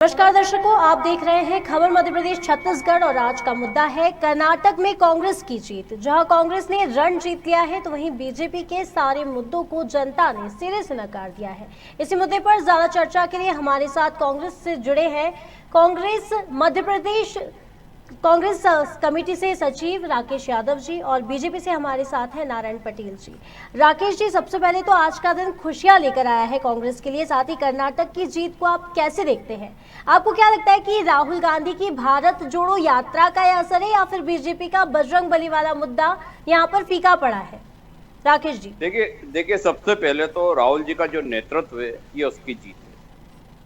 नमस्कार दर्शकों, आप देख रहे हैं खबर मध्य प्रदेश छत्तीसगढ़ और आज का मुद्दा है कर्नाटक में कांग्रेस की जीत। जहां कांग्रेस ने रण जीत लिया है तो वहीं बीजेपी के सारे मुद्दों को जनता ने सिरे से नकार दिया है। इसी मुद्दे पर ज्यादा चर्चा के लिए हमारे साथ कांग्रेस से जुड़े हैं कांग्रेस मध्य प्रदेश कांग्रेस कमेटी से सचिव राकेश यादव जी और बीजेपी से हमारे साथ हैं नारायण पटेल जी। राकेश जी, सबसे पहले तो आज का दिन खुशियां लेकर आया है कांग्रेस के लिए, साथ ही कर्नाटक की जीत को आप कैसे देखते हैं? आपको क्या लगता है कि राहुल गांधी की भारत जोड़ो यात्रा का यह असर है या फिर बीजेपी का बजरंगबली वाला मुद्दा यहाँ पर फीका पड़ा है? राकेश जी, देखिए सबसे पहले तो राहुल जी का जो नेतृत्व है ये उसकी जीत है।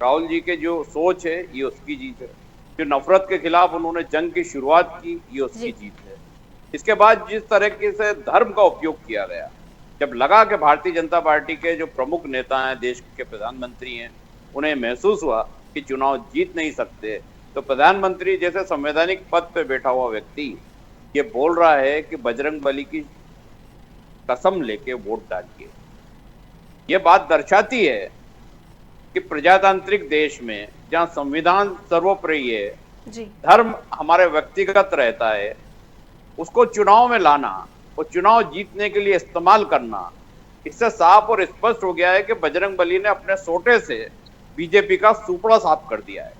राहुल जी के जो सोच है ये उसकी जीत है। जो नफरत के खिलाफ उन्होंने जंग की शुरुआत की ये उसकी जीत है। इसके बाद जिस तरीके से धर्म का उपयोग किया गया, जब लगा कि भारतीय जनता पार्टी के जो प्रमुख नेता हैं, देश के प्रधानमंत्री हैं, उन्हें महसूस हुआ कि चुनाव जीत नहीं सकते, तो प्रधानमंत्री जैसे संवैधानिक पद पे बैठा हुआ व्यक्ति ये बोल रहा है कि बजरंगबली की कसम लेके वोट डालिए। ये बात दर्शाती है कि प्रजातांत्रिक देश में जहां संविधान सर्वोपरि है, धर्म हमारे व्यक्तिगत रहता है, उसको चुनाव में लाना और चुनाव जीतने के लिए इस्तेमाल करना, इससे साफ और स्पष्ट हो गया है कि बजरंगबली ने अपने सोटे से बीजेपी का सुपड़ा साफ कर दिया है।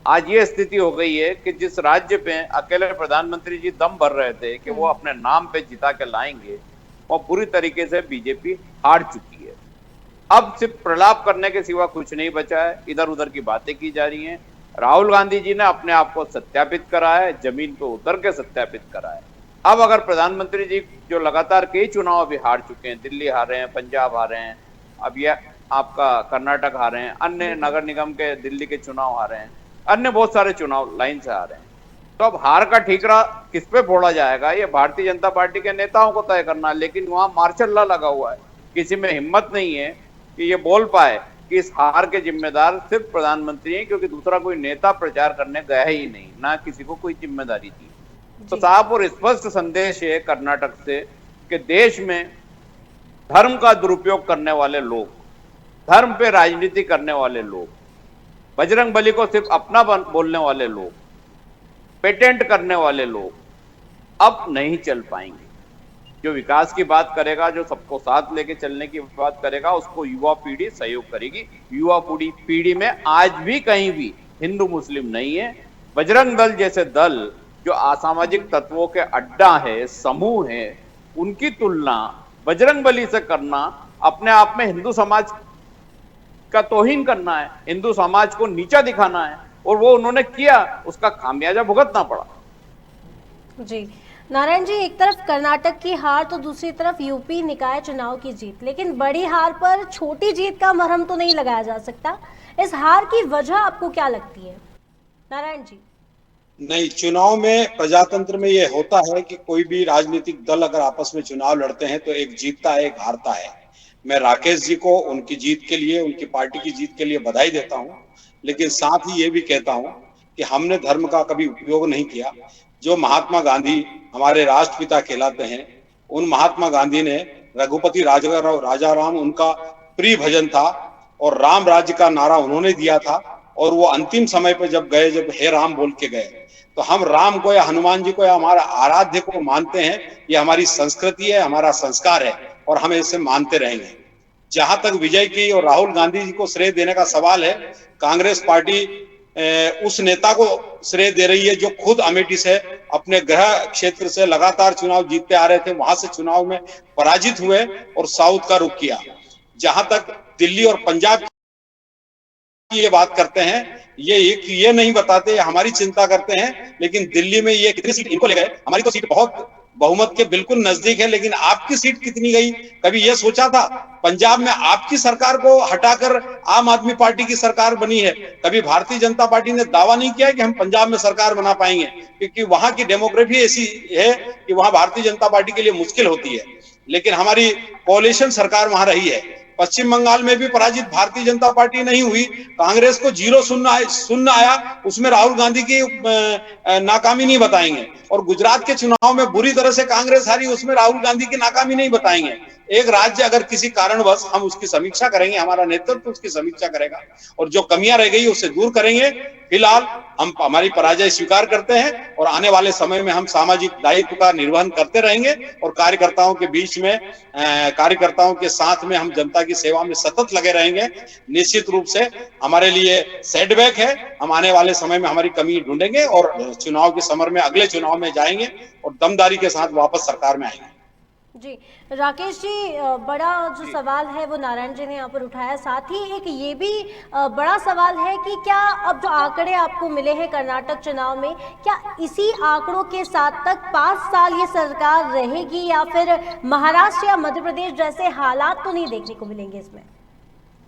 आज ये स्थिति हो गई है कि जिस राज्य पे अकेले प्रधानमंत्री जी दम भर रहे थे कि वो अपने नाम पे जिता के लाएंगे, वो पूरी तरीके से बीजेपी हार चुकी है। अब सिर्फ प्रलाप करने के सिवा कुछ नहीं बचा है, इधर उधर की बातें की जा रही हैं। राहुल गांधी जी ने अपने आप को सत्यापित करा है, जमीन पे उतर के सत्यापित करा है। अब अगर प्रधानमंत्री जी जो लगातार कई चुनाव अभी हार चुके हैं, दिल्ली हार रहे हैं, पंजाब हार रहे हैं, अब ये आपका कर्नाटक हार रहे हैं, अन्य नगर निगम के दिल्ली के चुनाव हार रहे हैं, अन्य बहुत सारे चुनाव लाइन से हार रहे हैं, तो अब हार का ठीकरा किस पे फोड़ा जाएगा ये भारतीय जनता पार्टी के नेताओं को तय करना। लेकिन वहां मार्शल लॉ लगा हुआ है, किसी में हिम्मत नहीं है कि ये बोल पाए कि इस हार के जिम्मेदार सिर्फ प्रधानमंत्री हैं, क्योंकि दूसरा कोई नेता प्रचार करने गया ही नहीं, ना किसी को कोई जिम्मेदारी दी। तो साफ और स्पष्ट संदेश है कर्नाटक से कि देश में धर्म का दुरुपयोग करने वाले लोग, धर्म पे राजनीति करने वाले लोग, बजरंगबली को सिर्फ अपना बोलने वाले लोग, पेटेंट करने वाले लोग अब नहीं चल पाएंगे। जो विकास की बात करेगा, जो सबको साथ लेके चलने की बात करेगा, उसको युवा पीढ़ी सहयोग करेगी। युवा पीढ़ी में आज भी कहीं भी हिंदू मुस्लिम नहीं है। बजरंग दल जैसे दल जो असामाजिक तत्वों के अड्डा है, समूह है, उनकी तुलना बजरंगबली से करना अपने आप में हिंदू समाज का तौहीन करना है, हिंदू समाज को नीचा दिखाना है, और वो उन्होंने किया, उसका खामियाजा भुगतना पड़ा। जी नारायण जी, एक तरफ कर्नाटक की हार तो दूसरी तरफ यूपी निकाय चुनाव की जीत, लेकिन बड़ी हार पर छोटी जीत का मरहम तो नहीं लगाया जा सकता। इस हार की वजह आपको क्या लगती है नारायण जी? नहीं, चुनाव में प्रजातंत्र में ये होता है कि कोई भी राजनीतिक दल अगर आपस में चुनाव लड़ते हैं तो एक जीतता है, एक हारता है। मैं राकेश जी को उनकी जीत के लिए, उनकी पार्टी की जीत के लिए बधाई देता हूँ, लेकिन साथ ही ये भी कहता हूँ कि हमने धर्म का कभी उपयोग नहीं किया। जो महात्मा गांधी हमारे राष्ट्रपिता कहलाते हैं, उन महात्मा गांधी ने रघुपति राजाराम उनका प्रिय भजन था और राम राज्य का नारा उन्होंने दिया था, और वो अंतिम समय पे जब गए, जब हे राम बोल के गए, तो हम राम को या हनुमान जी को या हमारा आराध्य को मानते हैं। ये हमारी संस्कृति है, हमारा संस्कार है और हम इसे मानते रहेंगे। जहां तक विजय की और राहुल गांधी जी को श्रेय देने का सवाल है, कांग्रेस पार्टी उस नेता को श्रेय दे रही है जो खुद अमेठी से, अपने गृह क्षेत्र से लगातार चुनाव जीतते आ रहे थे, वहां से चुनाव में पराजित हुए और साउथ का रुख किया। जहां तक दिल्ली और पंजाब की ये बात करते हैं, ये नहीं बताते, हमारी चिंता करते हैं, लेकिन दिल्ली में ये कितनी सीट इनको ले गए? हमारी तो सीट बहुत बहुमत के बिल्कुल नजदीक है, लेकिन आपकी सीट कितनी गई? कभी यह सोचा था? पंजाब में आपकी सरकार को हटाकर आम आदमी पार्टी की सरकार बनी है। कभी भारतीय जनता पार्टी ने दावा नहीं किया कि हम पंजाब में सरकार बना पाएंगे, क्योंकि वहां की डेमोग्राफी ऐसी है कि वहां भारतीय जनता पार्टी के लिए मुश्किल होती है। लेकिन हमारी कोalition सरकार वहां रही है। पश्चिम बंगाल में भी पराजित भारतीय जनता पार्टी नहीं हुई, कांग्रेस को 0 शून्य आया, उसमें राहुल गांधी की नाकामी नहीं बताएंगे। और गुजरात के चुनाव में बुरी तरह से कांग्रेस हारी, उसमें राहुल गांधी की नाकामी नहीं बताएंगे। एक राज्य अगर किसी कारणवश, हम उसकी समीक्षा करेंगे, हमारा नेतृत्व उसकी समीक्षा करेगा और जो कमियां रह गई उसे दूर करेंगे। फिलहाल हम हमारी पराजय स्वीकार करते हैं और आने वाले समय में हम सामाजिक दायित्व का निर्वहन करते रहेंगे और कार्यकर्ताओं के बीच में, कार्यकर्ताओं के साथ में हम जनता की सेवा में सतत लगे रहेंगे। निश्चित रूप से हमारे लिए सेटबैक है, हम आने वाले समय में हमारी कमी ढूंढेंगे और चुनाव के समर में, अगले चुनाव में जाएंगे और दमदारी के साथ वापस सरकार में आएंगे। जी राकेश जी, बड़ा जो सवाल है वो नारायण जी ने यहाँ पर उठाया, साथ ही एक ये भी बड़ा सवाल है कि क्या अब जो आंकड़े आपको मिले हैं कर्नाटक चुनाव में, क्या इसी आंकड़ों के साथ तक 5 साल ये सरकार रहेगी या फिर महाराष्ट्र या मध्य प्रदेश जैसे हालात तो नहीं देखने को मिलेंगे इसमें?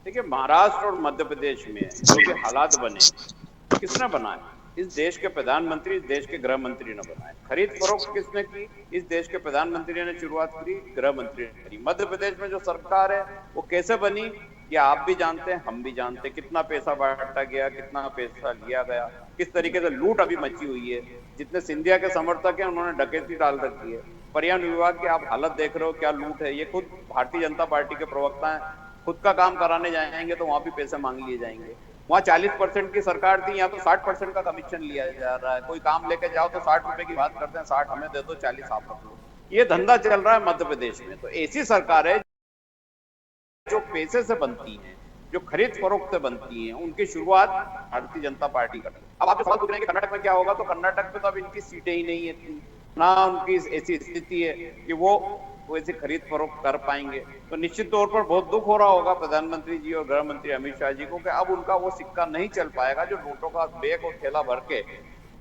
देखिए, महाराष्ट्र और मध्य प्रदेश में जो भी हालात बने, किसने बनाए? इस देश के प्रधानमंत्री, इस देश के गृह मंत्री ने बनाए। खरीद फरोख्त किसने की? इस देश के प्रधानमंत्री ने शुरुआत की, गृह मंत्री ने करी। मध्य प्रदेश में जो सरकार है वो कैसे बनी, ये आप भी जानते हैं, हम भी जानते हैं। कितना पैसा बांटा गया, कितना पैसा लिया गया, किस तरीके से लूट अभी मची हुई है। जितने सिंधिया के समर्थक हैं उन्होंने डकैती डाल रखी है। पर्यावरण विभाग की आप हालत देख रहे हो, क्या लूट है। ये खुद भारतीय जनता पार्टी के प्रवक्ता हैं, खुद का काम कराने जाएंगे तो वहां भी पैसे मांग लिए जाएंगे। वहाँ 40% की सरकार थी, यहाँ तो 60% का कमीशन लिया जा रहा है। कोई काम लेके जाओ तो 60 रुपए की बात करते हैं, 60 हमें दे दो, 40 आप रख लो। ये धंधा चल रहा है मध्य प्रदेश में। तो ऐसी सरकार है जो पैसे से बनती है, जो खरीद फरोख्त से बनती है, उनकी शुरुआत भारतीय जनता पार्टी करती है। अब आप सवाल पूछ रहे हैं कि कर्नाटक में क्या होगा, तो कर्नाटक में तो अब इनकी सीटें ही नहीं है, ना उनकी ऐसी स्थिति है कि वो ऐसे खरीद फरोख्त कर पाएंगे। तो निश्चित तौर पर बहुत दुख हो रहा होगा प्रधानमंत्री जी और गृह मंत्री अमित शाह जी को कि अब उनका वो सिक्का नहीं चल पाएगा जो नोटों का बैग और थैला भर के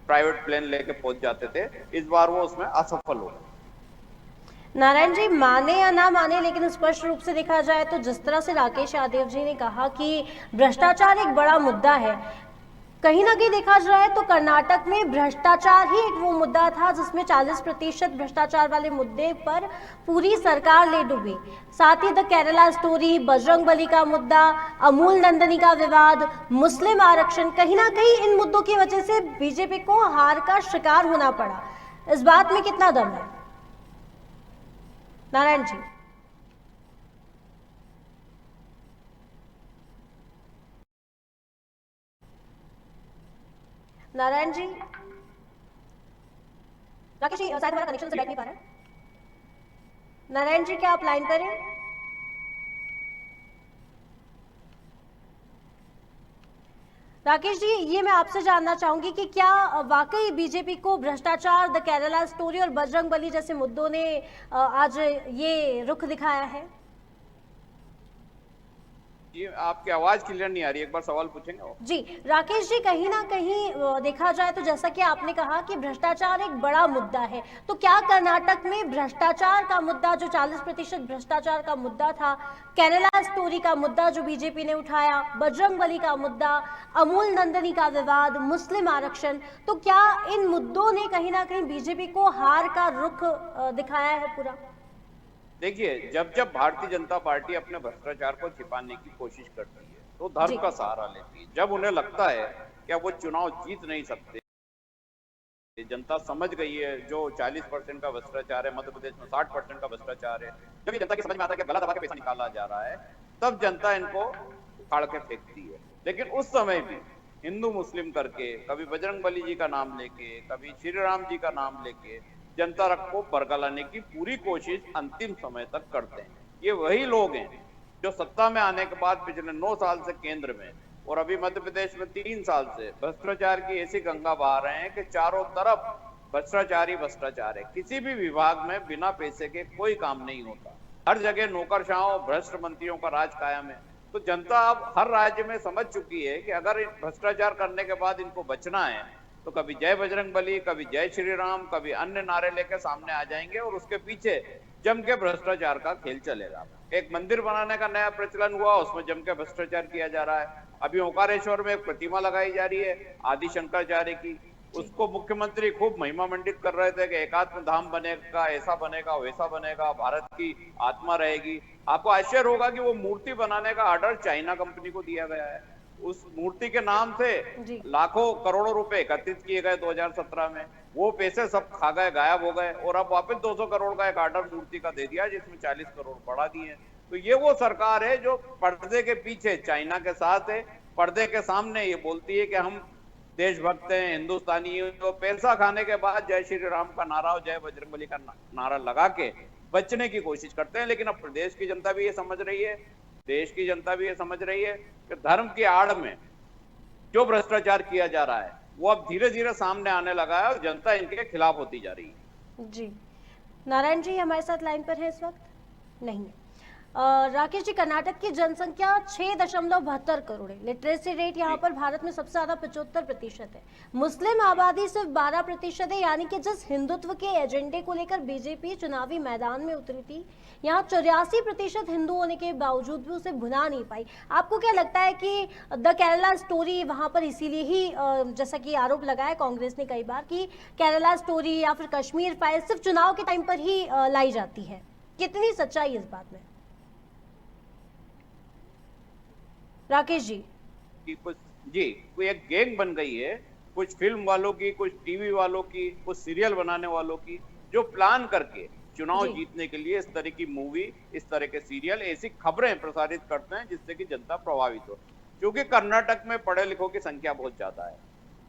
प्राइवेट प्लेन लेके पहुंच जाते थे। इस बार वो उसमें असफल हो गए। नारायण जी, माने या ना माने, लेकिन स्पष्ट रूप से देखा जाए तो जिस तरह से राकेश यादव जी ने कहा कि भ्रष्टाचार एक बड़ा मुद्दा है, कहीं ना कहीं देखा जाए तो कर्नाटक में भ्रष्टाचार ही एक वो मुद्दा था जिसमें 40% भ्रष्टाचार वाले मुद्दे पर पूरी सरकार ले डूबी। साथ ही द केरला स्टोरी, बजरंगबली का मुद्दा, अमूल नंदनी का विवाद, मुस्लिम आरक्षण, कहीं ना कहीं इन मुद्दों की वजह से बीजेपी को हार का शिकार होना पड़ा। इस बात में कितना दम है नारायण जी? नारायण जी, राकेश जी शायद हमारा कनेक्शन से बैठ नहीं पा रहा है। नारायण जी, क्या आप लाइन पर हैं? राकेश जी, ये मैं आपसे जानना चाहूंगी कि क्या वाकई बीजेपी को भ्रष्टाचार, द केरला स्टोरी और बजरंगबली जैसे मुद्दों ने आज ये रुख दिखाया है? जी, आपकी आवाज क्लियर नहीं आ रही, एक बार सवाल पूछेंगे? जी राकेश जी, कहीं ना कहीं देखा जाए तो जैसा कि आपने कहा कि भ्रष्टाचार एक बड़ा मुद्दा है, तो क्या कर्नाटक में भ्रष्टाचार का मुद्दा, जो 40% भ्रष्टाचार का मुद्दा था, केरला स्टोरी का मुद्दा जो बीजेपी ने उठाया, बजरंगबली का मुद्दा, अमूल नंदनी का विवाद, मुस्लिम आरक्षण, तो क्या इन मुद्दों ने कहीं ना कहीं बीजेपी को हार का रुख दिखाया है पूरा? देखिए, जब जब भारतीय जनता पार्टी अपने भ्रष्टाचार को छिपाने की कोशिश करती है तो धर्म का सहारा लेती है। जब उन्हें लगता है कि वो चुनाव जीत नहीं सकते, जनता समझ गई है जो 40% का भ्रष्टाचार है, मध्य प्रदेश में 60% का भ्रष्टाचार है, जब ये जनता की समझ में आता है कि गला दबा के पैसा निकाला जा रहा है, तब जनता इनको उखाड़ के फेंकती है। लेकिन उस समय भी हिंदू मुस्लिम करके, कभी बजरंगबली जी का नाम लेके, कभी श्री राम जी का नाम लेके जनता को बरगलाने की पूरी कोशिश अंतिम समय तक करते हैं। ये वही लोग हैं जो सत्ता में आने के बाद पिछले 9 साल से केंद्र में और अभी मध्य प्रदेश में 3 साल से भ्रष्टाचार की ऐसी गंगा बहा रहे हैं कि चारों तरफ भ्रष्टाचार ही भ्रष्टाचार है। किसी भी विभाग में बिना पैसे के कोई काम नहीं होता, हर जगह नौकरशाहों, भ्रष्ट मंत्रियों का राज कायम है। तो जनता अब हर राज्य में समझ चुकी है कि अगर भ्रष्टाचार करने के बाद इनको बचना है तो कभी जय बजरंगबली, कभी जय श्री राम, कभी अन्य नारे लेकर सामने आ जाएंगे और उसके पीछे जम के भ्रष्टाचार का खेल चलेगा। एक मंदिर बनाने का नया प्रचलन हुआ, उसमें जम के भ्रष्टाचार किया जा रहा है। अभी ओंकारेश्वर में एक प्रतिमा लगाई जा रही है आदि शंकराचार्य की, उसको मुख्यमंत्री खूब महिमा मंडित कर रहे थे कि एकात्म धाम बनेगा, ऐसा बनेगा, वैसा बनेगा, भारत की आत्मा रहेगी। आपको आश्चर्य होगा कि वो मूर्ति बनाने का ऑर्डर चाइना कंपनी को दिया गया है। उस मूर्ति के नाम से जी लाखों करोड़ों रुपए एकत्रित किए गए 2017 में। वो पैसे सब खा गए, गायब हो गए, और अब वापस 200 करोड़ का एक ऑर्डर मूर्ति का दे दिया, जिसमें 40 करोड़ बढ़ा दिए। तो ये वो सरकार है जो पर्दे के पीछे चाइना के साथ है, पर्दे के सामने ये बोलती है कि हम देशभक्त हैं, हिंदुस्तानी हैं। तो पैसा खाने के बाद जय श्री राम का नारा और जय बजरंगबली का नारा लगा के बचने की कोशिश करते हैं। लेकिन अब प्रदेश की जनता भी ये समझ रही है, देश की जनता भी ये समझ रही है कि धर्म की आड़ में जो भ्रष्टाचार किया जा रहा है वो अब धीरे धीरे सामने आने लगा है और जनता इनके खिलाफ होती जा रही है। जी नारायण जी हमारे साथ लाइन पर है इस वक्त? नहीं है। राकेश जी, कर्नाटक की जनसंख्या 6.72 करोड़ है। लिटरेसी रेट यहाँ पर भारत में सबसे ज्यादा 75% है। मुस्लिम आबादी सिर्फ 12% है, यानी कि जिस हिंदुत्व के एजेंडे को लेकर बीजेपी चुनावी मैदान में उतरी थी, यहाँ 84% हिंदू होने के बावजूद भी उसे भुना नहीं पाई। आपको क्या लगता है कि द केरला स्टोरी वहां पर इसीलिए ही जैसा कि आरोप लगाया कांग्रेस ने कई बार कि केरला स्टोरी या फिर कश्मीर फाइल सिर्फ चुनाव के टाइम पर ही लाई जाती है, कितनी सच्चाई इस बात में? राकेश जी कुछ जी कोई एक गैंग बन गई है, कुछ फिल्म वालों की, कुछ टीवी वालों की, कुछ सीरियल बनाने वालों की, जो प्लान करके चुनाव जीतने के लिए इस तरह की मूवी, इस तरह के सीरियल, ऐसी खबरें प्रसारित करते हैं जिससे कि जनता प्रभावित हो। क्योंकि कर्नाटक में पढ़े लिखों की संख्या बहुत ज्यादा है,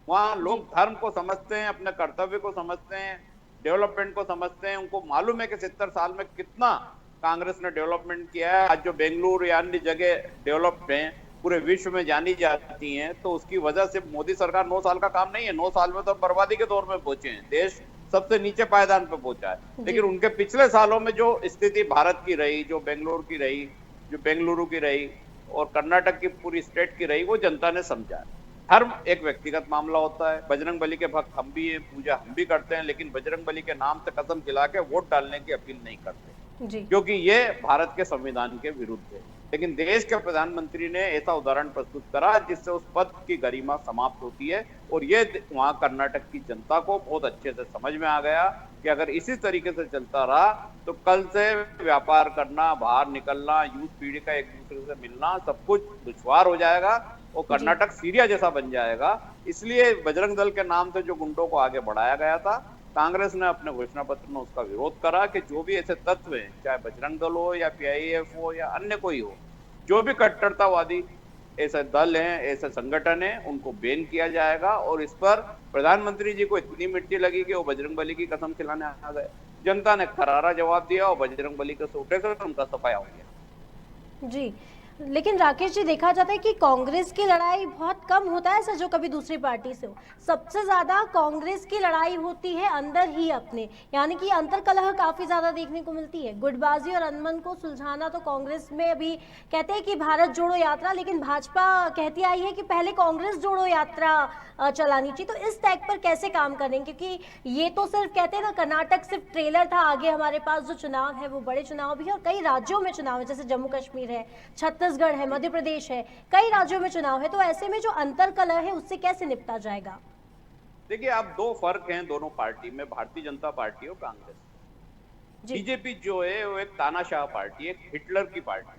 वहाँ लोग धर्म को समझते हैं, अपने कर्तव्य को समझते हैं, डेवलपमेंट को समझते हैं। उनको मालूम है कि 70 साल में कितना कांग्रेस ने डेवलपमेंट किया है। आज जो बेंगलुरु या अन्य जगह डेवलप्ड हैं, पूरे विश्व में जानी जाती हैं, तो उसकी वजह से मोदी सरकार 9 साल का काम नहीं है। 9 साल में तो बर्बादी के दौर में पहुंचे हैं, देश सबसे नीचे पायदान पे पहुंचा है। लेकिन उनके पिछले सालों में जो स्थिति भारत की रही, जो बेंगलुरु की रही, जो बेंगलुरु की रही और कर्नाटक की पूरी स्टेट की रही, वो जनता ने समझा। धर्म एक व्यक्तिगत मामला होता है। बजरंग बली के भक्त हम भी हैं, पूजा हम भी करते हैं, लेकिन बजरंग बली के नाम से कसम खिला के वोट डालने की अपील नहीं करते, क्योंकि ये भारत के संविधान के विरुद्ध है। लेकिन देश के प्रधानमंत्री ने ऐसा उदाहरण प्रस्तुत करा जिससे उस पद की गरिमा समाप्त होती है। और ये वहां कर्नाटक की जनता को बहुत अच्छे से समझ में आ गया कि अगर इसी तरीके से चलता रहा तो कल से व्यापार करना, बाहर निकलना, यूथ पीढ़ी का एक दूसरे से मिलना, सब कुछ दुश्वार हो जाएगा और कर्नाटक सीरिया जैसा बन जाएगा। इसलिए बजरंग दल के नाम से जो गुंडों को आगे बढ़ाया गया था, कांग्रेस ने अपने घोषणा पत्र में उसका विरोध करा कि जो भी ऐसे तत्व हैं, चाहे बजरंग दल हो या पीआईएफ हो या अन्य कोई हो, जो भी कट्टरतावादी ऐसे दल हैं, ऐसे संगठन हैं, उनको बैन किया जाएगा। और इस पर प्रधानमंत्री जी को इतनी मिट्टी लगी कि वो बजरंग बली की कसम खिलाने आ गए। जनता ने करारा जवाब दिया और बजरंग बली के सोटे से उनका सफाया हो गया। जी लेकिन राकेश जी, देखा जाता है कि कांग्रेस की लड़ाई बहुत कम होता है ऐसा जो कभी दूसरी पार्टी से हो। सबसे ज्यादा कांग्रेस की लड़ाई होती है अंदर ही अपने, यानी कि अंतर कलह काफी ज्यादा देखने को मिलती है। गुटबाजी और अनबन को सुलझाना तो कांग्रेस में अभी कहते हैं कि भारत जोड़ो यात्रा, लेकिन भाजपा कहती आई है कि पहले कांग्रेस जोड़ो यात्रा चलानी चाहिए। तो इस टैग पर कैसे काम करेंगे? क्योंकि ये तो सिर्फ कहते हैं ना, कर्नाटक सिर्फ ट्रेलर था, आगे हमारे पास जो चुनाव है वो बड़े चुनाव भी है और कई राज्यों में चुनाव है, जैसे जम्मू कश्मीर है, छत्तीसगढ़ है, मध्य प्रदेश है, कई राज्यों में चुनाव है। तो ऐसे में जो अंतर कलह है उससे कैसे निपटा जाएगा? देखिए, आप दो फर्क हैं दोनों पार्टी में, भारतीय जनता पार्टी और कांग्रेस। बीजेपी जो है वो एक तानाशाह पार्टी, एक हिटलर की पार्टी।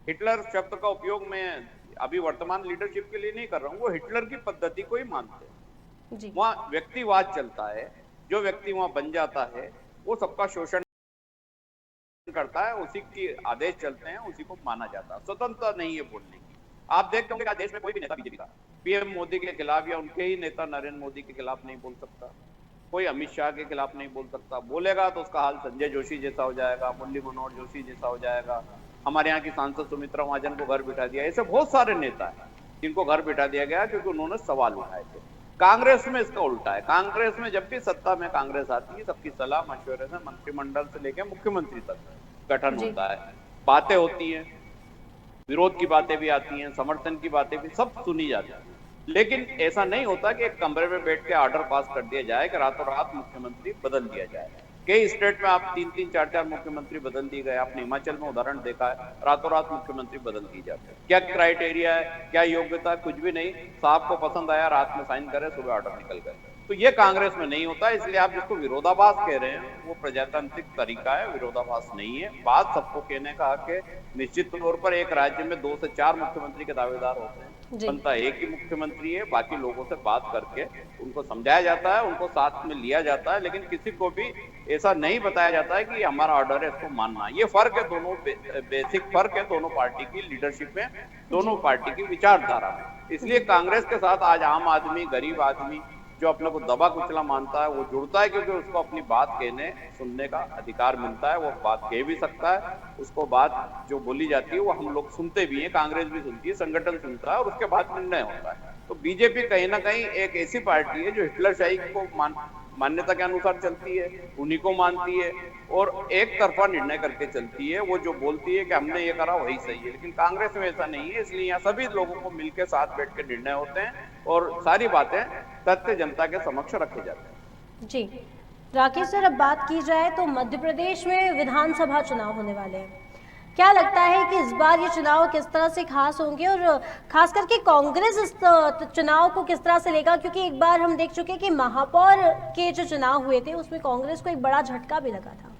हिटलर शब्द का उपयोग मैं अभी वर्तमान लीडरशिप के लिए नहीं कर रहा हूँ, वो हिटलर की पद्धति को ही मानते हैं। वहाँ व्यक्तिवाद चलता है, जो व्यक्ति वहाँ बन जाता है वो सबका शोषण करता है, उसी के आदेश चलते हैं, उसी को माना जाता है। स्वतंत्रता नहीं है बोलने की। आप देखते होंगे देश में कोई भी नेता बीजेपी का पीएम मोदी के खिलाफ या उनके ही नेता नरेंद्र मोदी के खिलाफ नहीं बोल सकता, कोई अमित शाह के खिलाफ नहीं बोल सकता। बोलेगा तो उसका हाल संजय जोशी जैसा हो जाएगा, मुरली मनोहर जोशी जैसा हो जाएगा। हमारे यहाँ की सांसद सुमित्रा महाजन को घर बिठा दिया। ऐसे बहुत सारे नेता हैं जिनको घर बिठा दिया गया क्योंकि उन्होंने सवाल उठाए थे। कांग्रेस में इसका उल्टा है। कांग्रेस में जब भी सत्ता में कांग्रेस आती है, सबकी सलाह मशवरे से मंत्रिमंडल से लेकर मुख्यमंत्री तक गठन होता है, बातें होती हैं, विरोध की बातें भी आती हैं, समर्थन की बातें भी सब सुनी जाती है। लेकिन ऐसा नहीं होता कि एक कमरे में बैठ के ऑर्डर पास कर दिया जाए कि रातों रात मुख्यमंत्री बदल दिया जाए। कई स्टेट में आप 3-3, 4-4 मुख्यमंत्री बदल दिए गए। आपने हिमाचल में उदाहरण देखा है, रातों रात मुख्यमंत्री बदल दिए जाते हैं। क्या क्राइटेरिया है, क्या योग्यता, कुछ भी नहीं। साहब को पसंद आया, रात में साइन करे, सुबह ऑर्डर निकल गए। तो ये कांग्रेस में नहीं होता, इसलिए आप जिसको विरोधाभास कह रहे हैं वो प्रजातांत्रिक तरीका है, विरोधाभास नहीं है। बात सबको कहने का हक है। निश्चित तौर पर एक राज्य में 2 से 4 मुख्यमंत्री के दावेदार होते हैं, बनता एक ही मुख्यमंत्री है। बाकी लोगों से बात करके उनको समझाया जाता है, उनको साथ में लिया जाता है, लेकिन किसी को भी ऐसा नहीं बताया जाता है कि हमारा ऑर्डर है, इसको मानना। ये फर्क है, दोनों बेसिक फर्क है दोनों पार्टी की लीडरशिप में, दोनों पार्टी की विचारधारा में। इसलिए कांग्रेस के साथ आज आम आदमी, गरीब आदमी जो अपने को दबा कुचला मानता है वो जुड़ता है, क्योंकि उसको अपनी बात कहने सुनने का अधिकार मिलता है। वो बात कह भी सकता है, उसको बात जो बोली जाती है वो हम लोग सुनते भी हैं, कांग्रेस भी सुनती है, संगठन सुनता है और उसके बाद निर्णय होता है। तो बीजेपी कहीं ना कहीं एक ऐसी पार्टी है जो हिटलरशाही को मान्यता के अनुसार चलती है, उन्हीं को मानती है और एक तरफा निर्णय करके चलती है। वो जो बोलती है कि हमने ये करा वही सही है, लेकिन कांग्रेस में ऐसा नहीं है। इसलिए यहाँ सभी लोगों को मिलकर साथ बैठ के निर्णय होते हैं और सारी बातें तथ्य जनता के समक्ष रखे जाते हैं। जी राकेश सर, अब बात की जाए तो मध्य प्रदेश में विधानसभा चुनाव होने वाले हैं। क्या लगता है कि इस बार ये चुनाव किस तरह से खास होंगे और खास करके कांग्रेस इस चुनाव को किस तरह से लेगा? क्योंकि एक बार हम देख चुके कि महापौर के जो चुनाव हुए थे उसमें कांग्रेस को एक बड़ा झटका भी लगा था।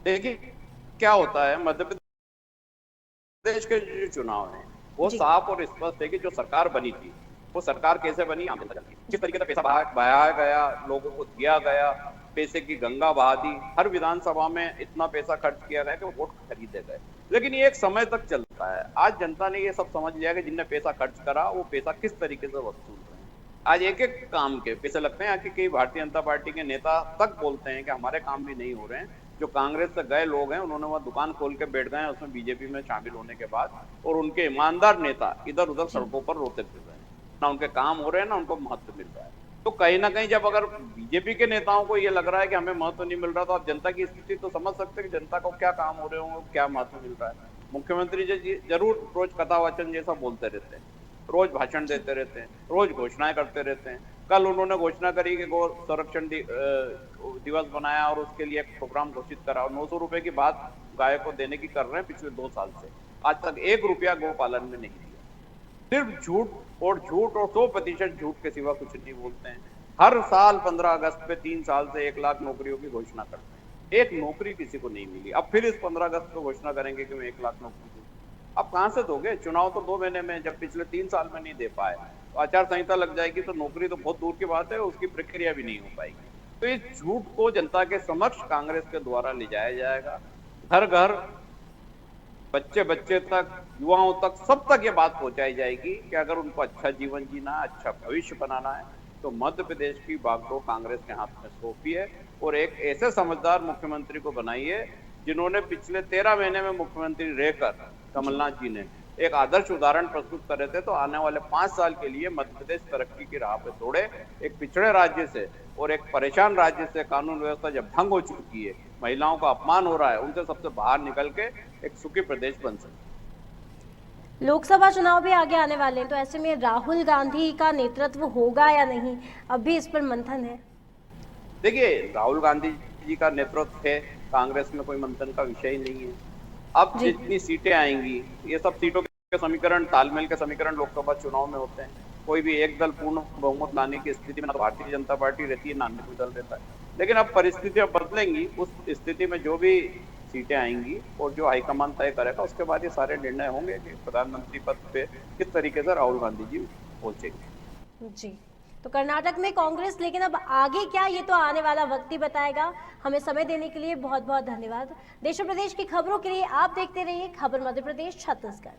देखिए क्या होता है, मध्य प्रदेश के जो चुनाव है वो साफ और स्पष्ट है कि जो सरकार बनी थी वो सरकार कैसे बनी, आम जनता जानती है। किस तरीके से पैसा बहाया गया, लोगों को दिया गया, पैसे की गंगा बहा दी। हर विधानसभा में इतना पैसा खर्च किया गया कि वो वोट खरीदे गए। लेकिन ये एक समय तक चलता है। आज जनता ने ये सब समझ लिया कि जिनने पैसा खर्च करा वो पैसा किस तरीके से वसूल रहे हैं। आज एक एक काम के पैसे लगते हैं। कि कई भारतीय जनता पार्टी के नेता तक बोलते हैं कि हमारे काम भी नहीं हो रहे हैं। जो कांग्रेस से गए लोग हैं उन्होंने वहां दुकान खोल के बैठ गए हैं उसमें बीजेपी में शामिल होने के बाद, और उनके ईमानदार नेता इधर उधर सड़कों पर रोते फिर रहे हैं। ना उनके काम हो रहे हैं, ना उनको महत्व मिल रहा है। तो कहीं ना कहीं जब अगर बीजेपी के नेताओं को ये लग रहा है कि हमें महत्व नहीं मिल रहा, तो आप जनता की स्थिति तो समझ सकते हैं कि जनता को क्या काम हो रहे होंगे, क्या महत्व मिल रहा है। मुख्यमंत्री जी जरूर रोज कथा वचन जैसा बोलते रहते हैं, रोज भाषण देते रहते हैं, रोज घोषणाएं करते रहते हैं। कल उन्होंने घोषणा करी कि गौ संरक्षण दिवस बनाया और उसके लिए एक प्रोग्राम घोषित करा और 900 रुपए की बात गाय को देने की कर रहे हैं पिछले 2 साल से। आज तक 1 रुपया गौपालन में नहीं दिया। सिर्फ झूठ और 100% झूठ के सिवा कुछ नहीं बोलते हैं। हर साल 15 अगस्त पे 3 साल से 1 लाख नौकरियों की घोषणा करते हैं। एक नौकरी किसी को नहीं मिली। अब फिर इस 15 अगस्त को घोषणा करेंगे कि मैं 1 लाख नौकरी दूँ। अब कहां से दोगे? चुनाव तो 2 महीने में, जब पिछले 3 साल में नहीं दे पाए तो आचार संहिता लग जाएगी, तो नौकरी तो बहुत दूर की बात है, उसकी प्रक्रिया भी नहीं हो पाएगी। तो इस झूठ को जनता के समक्ष कांग्रेस के द्वारा ले जाया जाएगा। घर घर, बच्चे बच्चे तक, युवाओं तक, सब तक ये बात पहुंचाई जाएगी कि अगर उनको अच्छा जीवन जीना है, अच्छा भविष्य बनाना है, तो मध्य प्रदेश की बागडोर कांग्रेस के हाथ में सौंपी है और एक ऐसे समझदार मुख्यमंत्री को बनाई है जिन्होंने पिछले 13 महीने में मुख्यमंत्री रहकर कमलनाथ जी ने एक आदर्श उदाहरण प्रस्तुत करे थे। तो आने वाले 5 साल के लिए मध्य प्रदेश तरक्की की राह पे दौड़े। एक पिछड़े राज्य से और एक परेशान राज्य से कानून व्यवस्था जब भंग हो चुकी है, महिलाओं का अपमान हो रहा है, उनसे सबसे बाहर निकल के एक सुखी प्रदेश बन सके। लोकसभा चुनाव भी आगे आने वाले हैं, तो ऐसे में राहुल गांधी का नेतृत्व होगा या नहीं, अब भी इस पर मंथन है। देखिए, राहुल गांधी जी का नेतृत्व है, कांग्रेस में कोई मंथन का विषय ही नहीं है। अब जितनी सीटें आएंगी, ये सब सीटों के समीकरण, तालमेल के समीकरण लोकसभा चुनाव में होते हैं। कोई भी एक दल पूर्ण बहुमत लाने की स्थिति में ना भारतीय जनता पार्टी रहती है, ना अन्य कोई दल रहता है। लेकिन अब परिस्थितियां बदलेंगी, उस स्थिति में जो भी सीटें आएंगी और जो हाईकमान तय करेगा, उसके बाद ये सारे निर्णय होंगे कि प्रधानमंत्री पद पे किस तरीके से राहुल गांधी जी पहुंचेंगे। जी, तो कर्नाटक में कांग्रेस, लेकिन अब आगे क्या, ये तो आने वाला वक्त ही बताएगा। हमें समय देने के लिए बहुत बहुत धन्यवाद। देश और प्रदेश की खबरों के लिए आप देखते रहिए खबर मध्य प्रदेश छत्तीसगढ़।